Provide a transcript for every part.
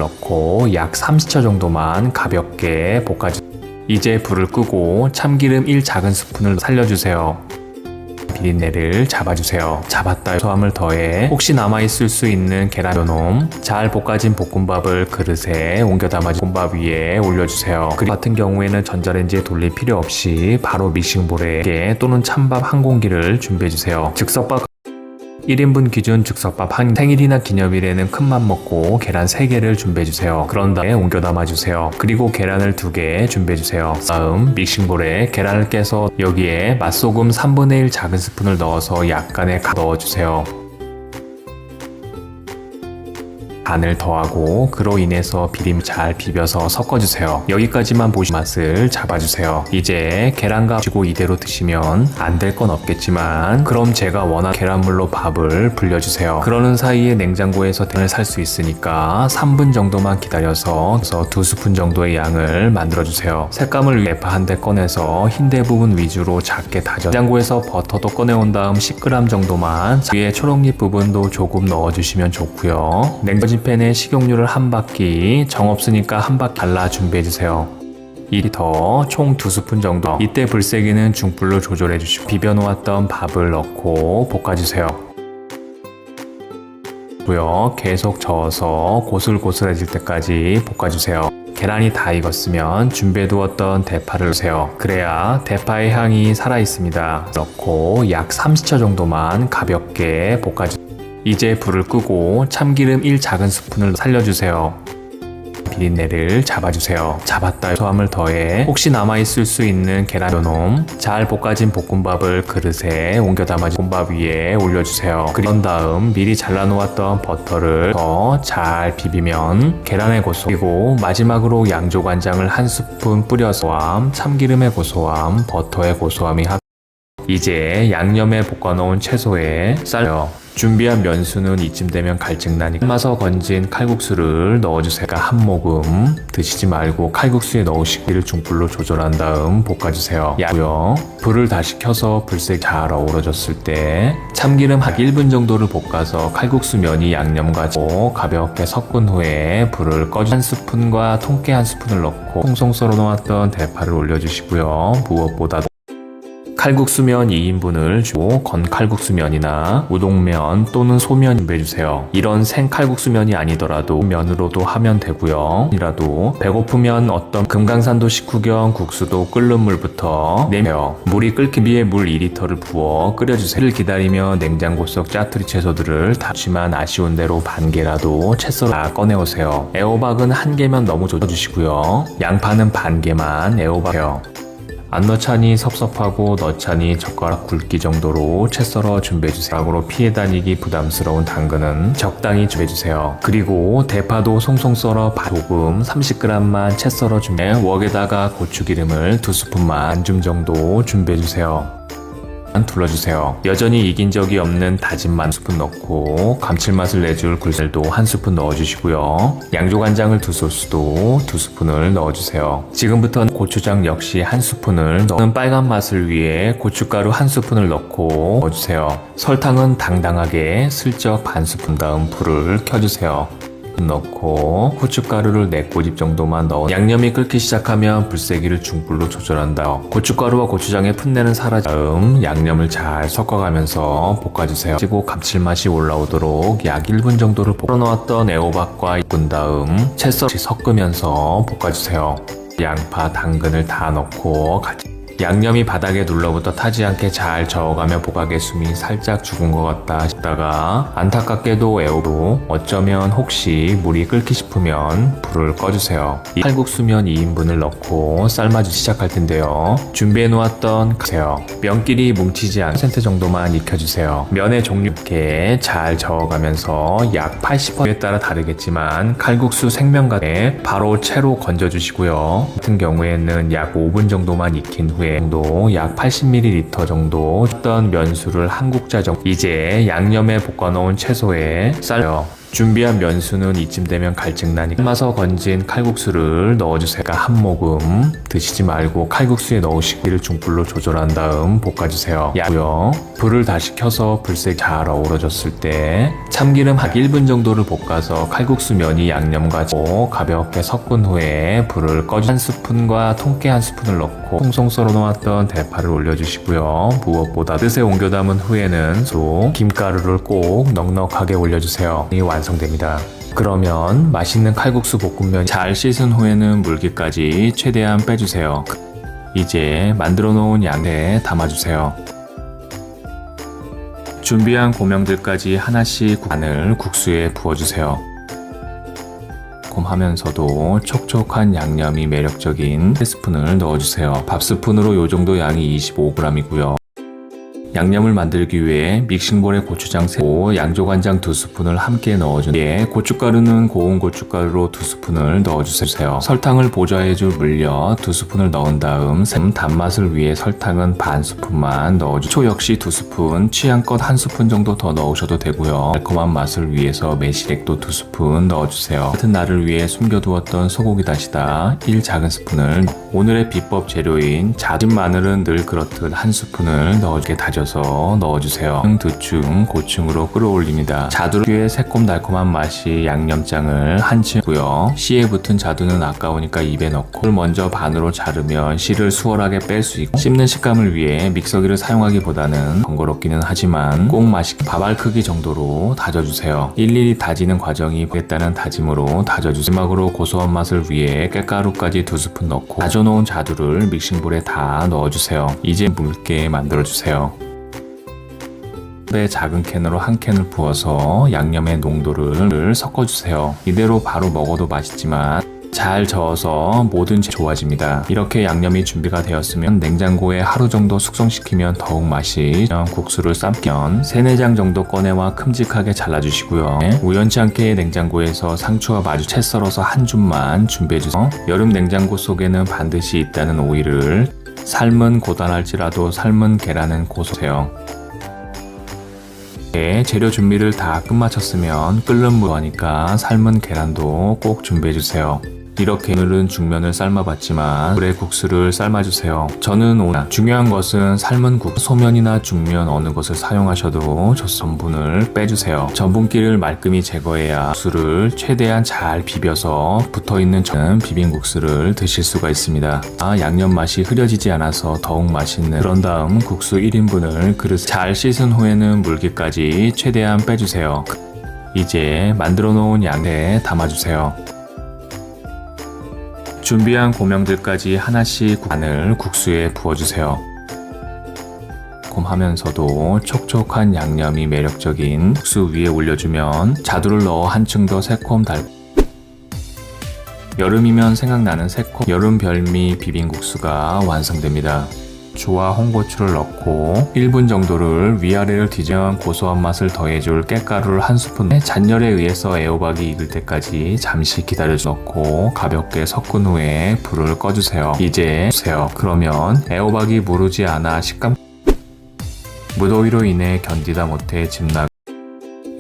넣고 약 30초 정도만 가볍게 볶아주세요. 이제 불을 끄고 참기름 1작은스푼을 살려주세요. 비린내를 잡아주세요. 잡았다 소함을 더해 혹시 남아있을 수 있는 계란 요놈 잘 볶아진 볶음밥을 그릇에 옮겨 담아 볶음밥 위에 올려주세요. 그리고 같은 경우에는 전자레인지에 돌릴 필요 없이 바로 믹싱볼에 또는 찬밥 한 공기를 준비해주세요. 즉석밥 1인분 기준 즉석밥 한 생일이나 기념일에는 큰맘 먹고 계란 3개를 준비해주세요. 그런 다음에 옮겨 담아주세요. 그리고 계란을 2개 준비해주세요. 다음 믹싱볼에 계란을 깨서 여기에 맛소금 3분의 1 작은 스푼을 넣어서 약간의 넣어주세요. 간을 더하고 그로 인해서 비림 잘 비벼서 섞어주세요. 여기까지만 보시면 맛을 잡아주세요. 이제 계란과 주고 이대로 드시면 안 될 건 없겠지만 그럼 제가 원하는 계란물로 밥을 불려주세요. 그러는 사이에 냉장고에서 땡을 살 수 있으니까 3분 정도만 기다려서 2스푼 정도의 양을 만들어주세요. 색감을 위해 대파 한 대 꺼내서 흰대 부분 위주로 작게 다져 냉장고에서 버터도 꺼내온 다음 10g 정도만 위에 초록잎 부분도 조금 넣어주시면 좋고요. 냉동실 팬에 식용유를 한 바퀴 정 없으니까 한 바퀴 잘라 준비해주세요. 2리터 총 2스푼 정도. 이때 불세기는 중불로 조절해주시고 비벼놓았던 밥을 넣고 볶아주세요. 계속 저어서 고슬고슬해질 때까지 볶아주세요. 계란이 다 익었으면 준비해두었던 대파를 넣으세요. 그래야 대파의 향이 살아있습니다. 넣고 약 30초 정도만 가볍게 볶아주세요. 이제 불을 끄고 참기름 1작은스푼을 살려주세요. 비린내를 잡아주세요. 잡았다 소함을 더해 혹시 남아있을 수 있는 계란 요놈 잘 볶아진 볶음밥을 그릇에 옮겨 담아 볶음밥 위에 올려주세요. 그런 다음 미리 잘라놓았던 버터를 더 잘 비비면 계란의 고소 그리고 마지막으로 양조간장을 한 스푼 뿌려서 참기름의 고소함, 버터의 고소함이 이제 양념에 볶아놓은 채소에 쌀려 준비한 면수는 이쯤 되면 갈증나니 삶아서 건진 칼국수를 넣어주세요. 한 모금 드시지 말고 칼국수에 넣으시고 이를 중불로 조절한 다음 볶아주세요. 야고요. 불을 다시 켜서 불색이 잘 어우러졌을 때 참기름 한 1분 정도를 볶아서 칼국수 면이 양념과 가볍게 섞은 후에 불을 꺼주 한 스푼과 통깨 한 스푼을 넣고 송송 썰어 놓았던 대파를 올려주시고요. 무엇보다 칼국수면 2인분을 주고 건칼국수면이나 우동면 또는 소면 준비해주세요. 이런 생칼국수면이 아니더라도 면으로도 하면 되고요. 이라도 배고프면 어떤 금강산도 식후경 국수도 끓는 물부터 내며 물이 끓기 위해 물 2리터를 부어 끓여주세요. 를 기다리며 냉장고 속 짜투리 채소들을 다지만 아쉬운 대로 반 개라도 채 썰어 다 꺼내오세요. 애호박은 한 개면 너무 줘주시고요. 양파는 반 개만 애호박해요. 안 넣자니 섭섭하고 넣자니 젓가락 굵기 정도로 채 썰어 준비해주세요. 락으로 피해 다니기 부담스러운 당근은 적당히 준비해주세요. 그리고 대파도 송송 썰어 조금 30g만 채 썰어 준비해 웍에다가 고추기름을 2스푼만 한 줌 정도 준비해주세요. 둘러주세요. 여전히 이긴 적이 없는 다진 마늘 1스푼 넣고 감칠맛을 내줄 굴살도 1스푼 넣어주시고요. 양조간장을 2소스도 2스푼을 넣어주세요. 지금부터는 고추장 역시 1스푼을 넣는 빨간 맛을 위해 고춧가루 1스푼을 넣어주세요. 설탕은 당당하게 슬쩍 반 스푼 다음 불을 켜주세요. 넣고 후춧가루를 4꼬집 정도만 넣어 양념이 끓기 시작하면 불세기를 중불로 조절한다. 고춧가루와 고추장의 풋내는 사라진 다음 양념을 잘 섞어가면서 볶아주세요. 그리고 감칠맛이 올라오도록 약 1분 정도를 볶아놓았던 애호박과 볶은 다음 채 섞으면서 볶아주세요. 양파, 당근을 다 넣고 같이 양념이 바닥에 눌러붙어 타지 않게 잘 저어가며 볶아게 숨이 살짝 죽은 것 같다 싶다가 안타깝게도 애호로 어쩌면 혹시 물이 끓기 싶으면 불을 꺼주세요. 칼국수면 2인분을 넣고 삶아주기 시작할 텐데요. 준비해놓았던 면끼리 뭉치지 않은 10% 정도만 익혀주세요. 면의 종류 이렇게 잘 저어가면서 약 80%에 따라 다르겠지만 칼국수 생면같이 바로 채로 건져주시고요. 같은 경우에는 약 5분 정도만 익힌 후에 정도 약 80ml 정도 어떤 면수를 한 국자 정도 이제 양념에 볶아놓은 채소에 쌀려 준비한 면수는 이쯤 되면 갈증 나니까 삶아서 건진 칼국수를 넣어주세요. 한 모금 드시지 말고 칼국수에 넣으시고 이를 중불로 조절한 다음 볶아주세요. 야고요. 불을 다시 켜서 불색이 잘 어우러졌을 때 참기름 한 1분 정도를 볶아서 칼국수 면이 양념과 가볍게 섞은 후에 불을 꺼주 한 스푼과 통깨 한 스푼을 넣고 송송 썰어 놓았던 대파를 올려주시고요. 무엇보다 뜻에 옮겨 담은 후에는 또 김가루를 꼭 넉넉하게 올려주세요. 이 완성됩니다. 그러면 맛있는 칼국수 볶음면 잘 씻은 후에는 물기까지 최대한 빼주세요. 이제 만들어 놓은 양에 담아주세요. 준비한 고명들까지 하나씩 간을 국수에 부어주세요. 하면서도 촉촉한 양념이 매력적인 3스푼을 넣어주세요. 밥스푼으로 요정도 양이 25g이고요. 양념을 만들기 위해 믹싱볼에 고추장 3고 양조간장 2스푼을 함께 넣어준 뒤에 고춧가루는 고운 고춧가루로 2스푼을 넣어주세요. 설탕을 보좌해줄 물엿 2스푼을 넣은 다음 단맛을 위해 설탕은 반 스푼만 넣어주세요. 초 역시 2스푼, 취향껏 1스푼 정도 더 넣으셔도 되고요. 달콤한 맛을 위해서 매실액도 2스푼 넣어주세요. 같은 날을 위해 숨겨두었던 소고기 다시다 1 작은 스푼을 오늘의 비법 재료인 다진 마늘은 늘 그렇듯 1스푼을 넣어주게 다져서 넣어주세요. 두충, 고충으로 끌어올립니다. 자두의 새콤달콤한 맛이 양념장을 한층고요. 씨에 붙은 자두는 아까우니까 입에 넣고 물 먼저 반으로 자르면 씨를 수월하게 뺄 수 있고 씹는 식감을 위해 믹서기를 사용하기보다는 번거롭기는 하지만 꼭 맛있게 밥알 크기 정도로 다져주세요. 일일이 다지는 과정이 겠다는 다짐으로 다져주세요. 마지막으로 고소한 맛을 위해 깻가루까지 2스푼 넣고 다져놓은 자두를 믹싱볼에 다 넣어주세요. 이제 묽게 만들어주세요. 작은 캔으로 한 캔을 부어서 양념의 농도를 섞어주세요. 이대로 바로 먹어도 맛있지만 잘 저어서 뭐든지 좋아집니다. 이렇게 양념이 준비가 되었으면 냉장고에 하루 정도 숙성시키면 더욱 맛이 국수를 삶면 3-4장 정도 꺼내와 큼직하게 잘라주시고요. 우연치 않게 냉장고에서 상추와 마주 채 썰어서 한 줌만 준비해주세요. 여름 냉장고 속에는 반드시 있다는 오이를 삶은 고단할지라도 삶은 계란은 고소해요. 재료 준비를 다 끝마쳤으면 끓는 물 하니까 삶은 계란도 꼭 준비해주세요. 이렇게 오늘은 중면을 삶아봤지만 물에 국수를 삶아주세요. 저는 오늘 중요한 것은 삶은 국, 소면이나 중면 어느 것을 사용하셔도 전분을 빼주세요. 전분기를 말끔히 제거해야 국수를 최대한 잘 비벼서 붙어있는 비빔국수를 드실 수가 있습니다. 양념 맛이 흐려지지 않아서 더욱 맛있는 그런 다음 국수 1인분을 그릇에 잘 씻은 후에는 물기까지 최대한 빼주세요. 이제 만들어 놓은 양에 담아주세요. 준비한 고명들까지 하나씩 간을 국수에 부어주세요. 하면서도 촉촉한 양념이 매력적인 국수 위에 올려주면 자두를 넣어 한층 더 새콤달콤 여름이면 생각나는 새콤 여름 별미 비빔국수가 완성됩니다. 고추와 홍고추를 넣고 1분 정도를 위아래를 뒤져 고소한 맛을 더해줄 깻가루를 1스푼 잔열에 의해서 애호박이 익을 때까지 잠시 기다려줘 넣고 가볍게 섞은 후에 불을 꺼주세요. 이제 그러면 애호박이 무르지 않아 식감 무더위로 인해 견디다 못해 즙나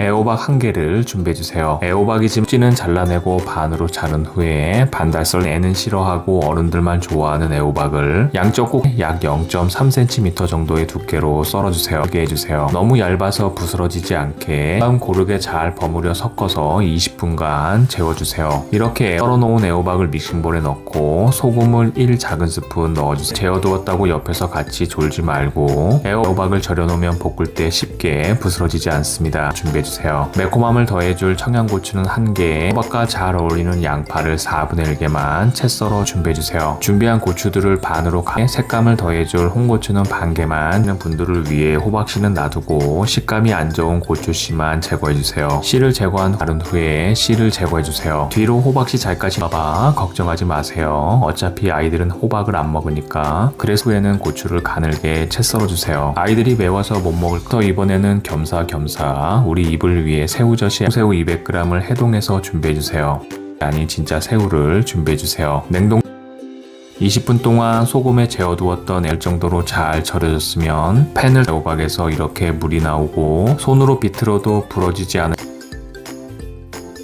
애호박 1개를 준비해주세요. 애호박이 찜지는 잘라내고 반으로 자른 후에 반달썰 애는 싫어하고 어른들만 좋아하는 애호박을 양쪽 꼭 약 0.3cm 정도의 두께로 썰어주세요. 크게 해주세요. 너무 얇아서 부스러지지 않게 다음 고르게 잘 버무려 섞어서 20분간 재워주세요. 이렇게 썰어놓은 애호박을 믹싱볼에 넣고 소금을 1 작은 스푼 넣어주세요. 재워두었다고 옆에서 같이 졸지 말고 애호박을 절여놓으면 볶을 때 쉽게 부스러지지 않습니다. 준비해주세요. 매콤함을 더해줄 청양고추는 1개, 호박과 잘 어울리는 양파를 4분의 1개만 채 썰어 준비해주세요. 준비한 고추들을 반으로 색감을 더해줄 홍고추는 반 개만 있는 분들을 위해 호박씨는 놔두고 식감이 안 좋은 고추씨만 제거해주세요. 씨를 제거한 후에 씨를 제거해주세요. 뒤로 호박씨 잘까질까봐 걱정하지 마세요. 어차피 아이들은 호박을 안 먹으니까. 그래서 후에는 고추를 가늘게 채 썰어주세요. 아이들이 매워서 못 먹을 거 이번에는 겸사겸사 우리 입을 위해 새우젓이 새우 200g을 해동해서 준비해주세요. 아니 진짜 새우를 준비해주세요. 냉동 20분 동안 소금에 재워두었던 엘 정도로 잘 절여졌으면 팬을 애호박에서 이렇게 물이 나오고 손으로 비틀어도 부러지지 않은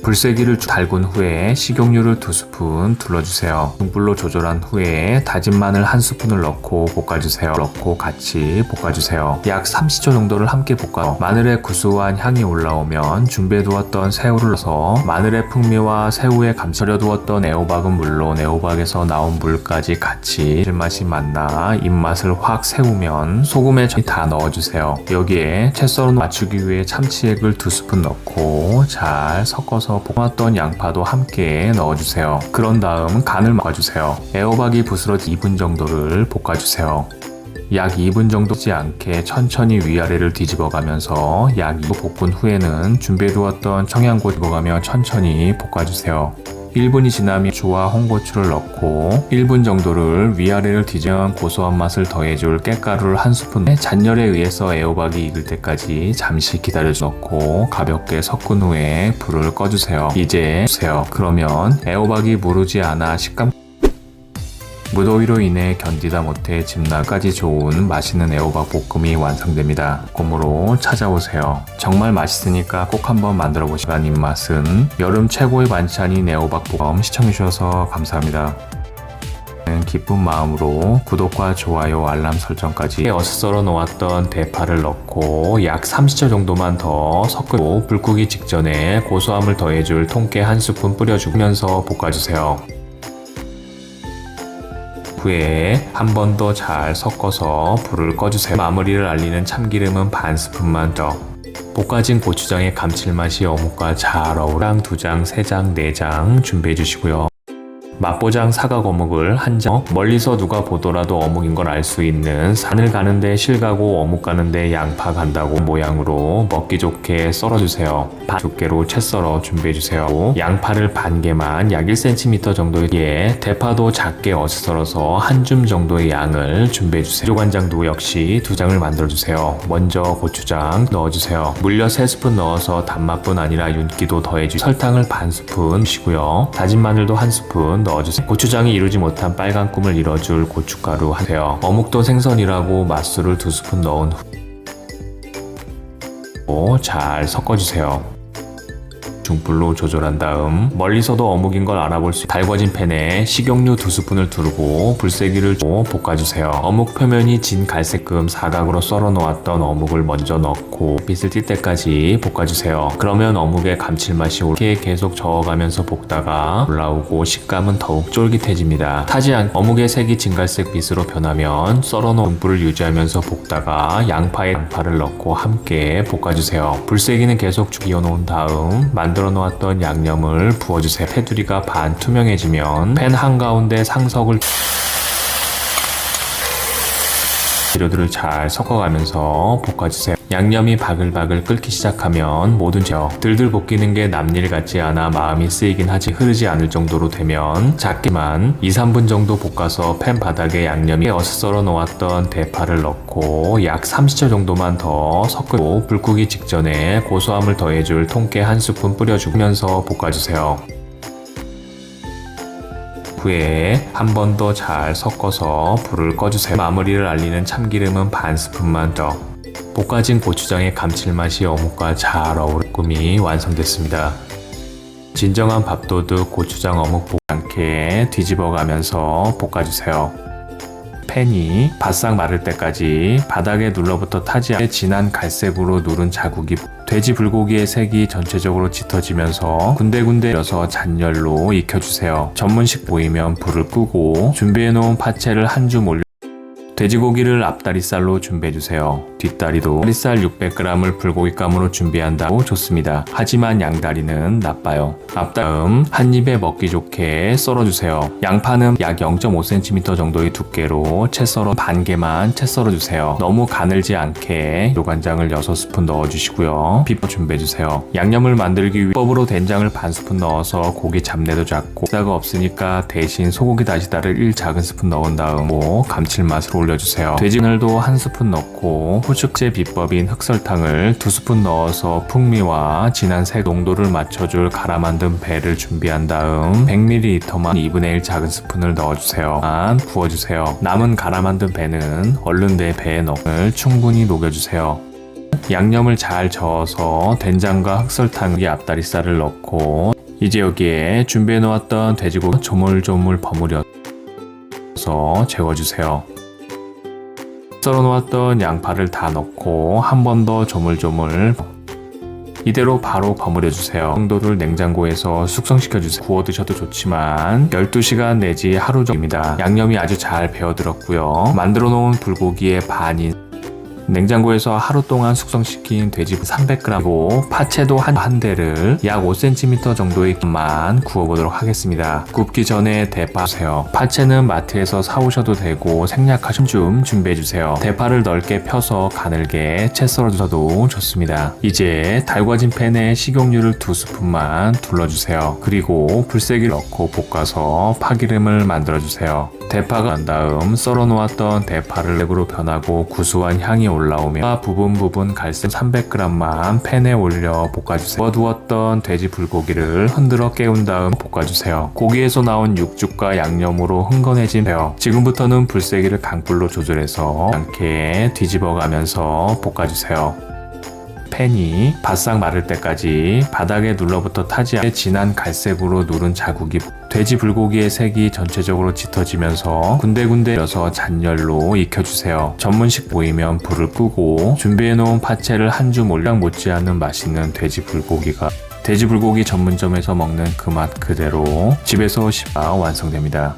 불세기를 달군 후에 식용유를 2스푼 둘러주세요. 중불로 조절한 후에 다진 마늘 1스푼을 넣고 볶아주세요. 넣고 같이 볶아주세요. 약 30초 정도를 함께 볶아요. 마늘의 구수한 향이 올라오면 준비해두었던 새우를 넣어서 마늘의 풍미와 새우의 절여두었던 애호박은 물론 애호박에서 나온 물까지 같이 맛이 만나 입맛을 확 세우면 소금에 다 넣어주세요. 여기에 채 썰은 맞추기 위해 참치액을 2스푼 넣고 잘 섞어서 볶았던 양파도 함께 넣어주세요. 그런 다음 간을 막아주세요. 애호박이 부스러지 2분 정도를 볶아주세요. 약 2분 정도 지 않게 천천히 위아래를 뒤집어가면서 약 2분 볶은 후에는 준비해두었던 청양고추 집어가며 천천히 볶아주세요. 1분이 지나면 고추와 홍고추를 넣고 1분 정도를 위아래를 뒤져 고소한 맛을 더해줄 깻가루를 1스푼, 잔열에 의해서 애호박이 익을 때까지 잠시 기다려줘 넣고 가볍게 섞은 후에 불을 꺼주세요. 이제 주세요. 그러면 애호박이 무르지 않아 식감 무더위로 인해 견디다 못해 집나까지 좋은 맛있는 애호박 볶음이 완성됩니다. 볶음으로 찾아오세요. 정말 맛있으니까 꼭 한번 만들어 보시라는 입맛은 여름 최고의 반찬인 애호박 볶음 시청해주셔서 감사합니다. 기쁜 마음으로 구독과 좋아요, 알람 설정까지 어슷 썰어 놓았던 대파를 넣고 약 30초 정도만 더 섞고 불 끄기 직전에 고소함을 더해줄 통깨 1스푼 뿌려주면서 볶아주세요. 후에 한 번 더 잘 섞어서 불을 꺼주세요. 마무리를 알리는 참기름은 반 스푼만 더. 볶아진 고추장의 감칠맛이 어묵과 잘 어울랑 2장, 3장, 4장 준비해 주시고요. 맛보장 사각 어묵을 1장, 멀리서 누가 보더라도 어묵인 걸 알 수 있는 산을 가는데 실 가고 어묵 가는데 양파 간다고 모양으로 먹기 좋게 썰어주세요. 반 두께로 채 썰어 준비해주세요. 양파를 반 개만 약 1cm 정도의 대파도 작게 어슷 썰어서 한 줌 정도의 양을 준비해주세요. 조간장도 역시 2장을 만들어주세요. 먼저 고추장 넣어주세요. 물엿 3스푼 넣어서 단맛뿐 아니라 윤기도 더해주세요. 설탕을 반 스푼 주시고요. 다진 마늘도 1스푼 넣어주세요. 고추장이 이루지 못한 빨간 꿈을 이뤄줄 고춧가루 하세요. 어묵도 생선이라고 맛술을 2스푼 넣은 후 잘 섞어주세요. 중불로 조절한 다음 멀리서도 어묵인 걸 알아볼 수 있게 달궈진 팬에 식용유 2스푼을 두르고 불세기를 볶아주세요. 어묵 표면이 진 갈색금 사각으로 썰어 놓았던 어묵을 먼저 넣고 빛을 띌 때까지 볶아주세요. 그러면 어묵의 감칠맛이 이렇게 계속 저어가면서 볶다가 올라오고 식감은 더욱 쫄깃해집니다. 타지 않게 어묵의 색이 진갈색 빛으로 변하면 썰어놓은 불을 유지하면서 볶다가 양파를 넣고 함께 볶아주세요. 불세기는 계속 비워놓은 다음 만들어 놓았던 양념을 부어주세요. 테두리가 반 투명해지면 팬 한가운데 상석을 재료들을 잘 섞어가면서 볶아주세요. 양념이 바글바글 끓기 시작하면 모든 재료 들들 볶이는 게 남일 같지 않아 마음이 쓰이긴 하지 흐르지 않을 정도로 되면 작게만 2-3분 정도 볶아서 팬 바닥에 양념이 어슷 썰어 놓았던 대파를 넣고 약 30초 정도만 더 섞고 불 끄기 직전에 고소함을 더해줄 통깨 1스푼 뿌려주면서 볶아주세요. 후에 한 번 더 잘 섞어서 불을 꺼주세요. 마무리를 알리는 참기름은 반 스푼만 더. 볶아진 고추장의 감칠맛이 어묵과 잘 어울리는 볶음이 완성됐습니다. 진정한 밥도둑 고추장 어묵 볶지 않게 뒤집어가면서 볶아주세요. 팬이 바싹 마를 때까지 바닥에 눌러붙어 타지 않게 진한 갈색으로 누른 자국이 돼지 불고기의 색이 전체적으로 짙어지면서 군데군데 열어서 잔열로 익혀주세요. 전문식 보이면 불을 끄고 준비해놓은 파채를 한 줌 올려 돼지고기를 앞다리살로 준비해주세요. 뒷다리도 다리살 600g을 불고기감으로 준비한다고 좋습니다. 하지만 양다리는 나빠요. 앞다음 한 입에 먹기 좋게 썰어주세요. 양파는 약 0.5cm 정도의 두께로 채 썰어 반 개만 채 썰어주세요. 너무 가늘지 않게 요간장을 6스푼 넣어주시고요. 비법 준비해주세요. 양념을 만들기 위해 비법으로 된장을 반 스푼 넣어서 고기 잡내도 잡고 다가 없으니까 대신 소고기 다시다를 1작은 넣은 다음 감칠맛으로 올려주세요. 돼지마늘도 1스푼 넣고 후축제 비법인 흑설탕을 2스푼 넣어서 풍미와 진한 색 농도를 맞춰줄 갈아 만든 배를 준비한 다음 100ml만 2분의 1 작은 스푼을 넣어주세요. 부어주세요. 남은 갈아 만든 배는 얼른 내 배에 넣고 충분히 녹여주세요. 양념을 잘 저어서 된장과 흑설탕 위에 앞다리살을 넣고 이제 여기에 준비해 놓았던 돼지고기 조물조물 버무려서 재워주세요. 썰어 놓았던 양파를 다 넣고 한 번 더 조물조물 이대로 바로 버무려 주세요. 정도를 냉장고에서 숙성시켜 주세요. 구워 드셔도 좋지만 12시간 내지 하루 정도입니다. 양념이 아주 잘 배어들었고요. 만들어 놓은 불고기의 반인 냉장고에서 하루 동안 숙성시킨 돼지 300g이고 파채도 한 대를 약 5cm 정도의 만 구워보도록 하겠습니다. 굽기 전에 대파 주세요. 파채는 마트에서 사오셔도 되고 생략하시면 좀 준비해주세요. 대파를 넓게 펴서 가늘게 채 썰어주셔도 좋습니다. 이제 달궈진 팬에 식용유를 2스푼만 둘러주세요. 그리고 불세기를 넣고 볶아서 파기름을 만들어주세요. 대파가 난 다음 썰어 놓았던 대파를 렉으로 변하고 구수한 향이 올라오며 부분 갈색 300g만 팬에 올려 볶아주세요. 구워두었던 돼지 불고기를 흔들어 깨운 다음 볶아주세요. 고기에서 나온 육즙과 양념으로 흥건해지며 지금부터는 불세기를 강불로 조절해서 않게 뒤집어가면서 볶아주세요. 팬이 바싹 마를 때까지 바닥에 눌러붙어 타지 않게 진한 갈색으로 누른 자국이 돼지 불고기의 색이 전체적으로 짙어지면서 군데군데 여서 잔열로 익혀주세요. 전문식 보이면 불을 끄고 준비해놓은 파채를 한 줌 올려 못지않은 맛있는 돼지 불고기 전문점에서 먹는 그 맛 그대로 집에서 완성됩니다.